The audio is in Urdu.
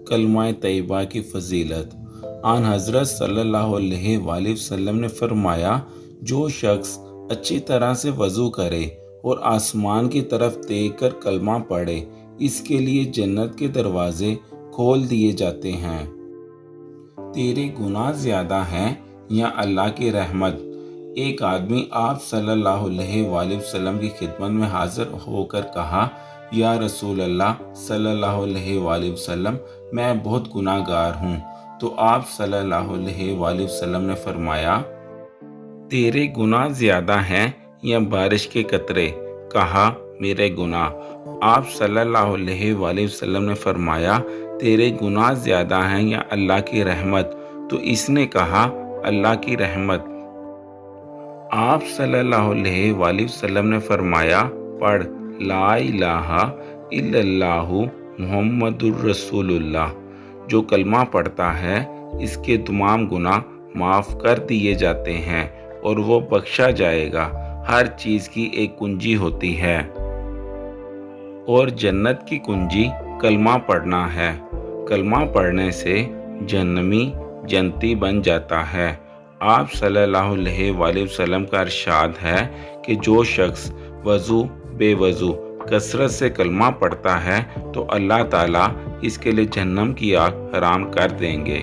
کلمہ طیبہ کی فضیلت۔ آن حضرت صلی اللہ علیہ وآلہ وسلم نے فرمایا، جو شخص اچھی طرح سے وضو کرے اور آسمان کی طرف دیکھ کر کلمہ پڑھے، اس کے لیے جنت کے دروازے کھول دیے جاتے ہیں۔ تیرے گناہ زیادہ ہیں یا اللہ کی رحمت؟ ایک آدمی آپ صلی اللہ علیہ وآلہ وسلم کی خدمت میں حاضر ہو کر کہا، یا رسول اللہ صلی اللہ علیہ وآلہ وسلم، میں بہت گناہ گار ہوں۔ تو آپ صلی اللہ علیہ وآلہ وسلم نے فرمایا، تیرے گناہ زیادہ ہیں یا بارش کے قطرے؟ کہا، میرے گناہ۔ آپ صلی اللہ علیہ وآلہ وسلم نے فرمایا، تیرے گناہ زیادہ ہیں یا اللہ کی رحمت؟ تو اس نے کہا، اللہ کی رحمت۔ آپ صلی اللہ علیہ وآلہ وسلم نے فرمایا، پڑھ لا الہ الا اللہ محمد الرسول اللہ۔ جو کلمہ پڑھتا ہے اس کے تمام گناہ معاف کر دیے جاتے ہیں اور وہ بخشا جائے گا۔ ہر چیز کی ایک کنجی ہوتی ہے اور جنت کی کنجی کلمہ پڑھنا ہے۔ کلمہ پڑھنے سے جہنمی جنتی بن جاتا ہے۔ آپ صلی اللہ علیہ وآلہ وسلم کا ارشاد ہے کہ جو شخص وضو بے وضو کثرت سے کلمہ پڑھتا ہے تو اللہ تعالیٰ اس کے لیے جہنم کی آگ حرام کر دیں گے۔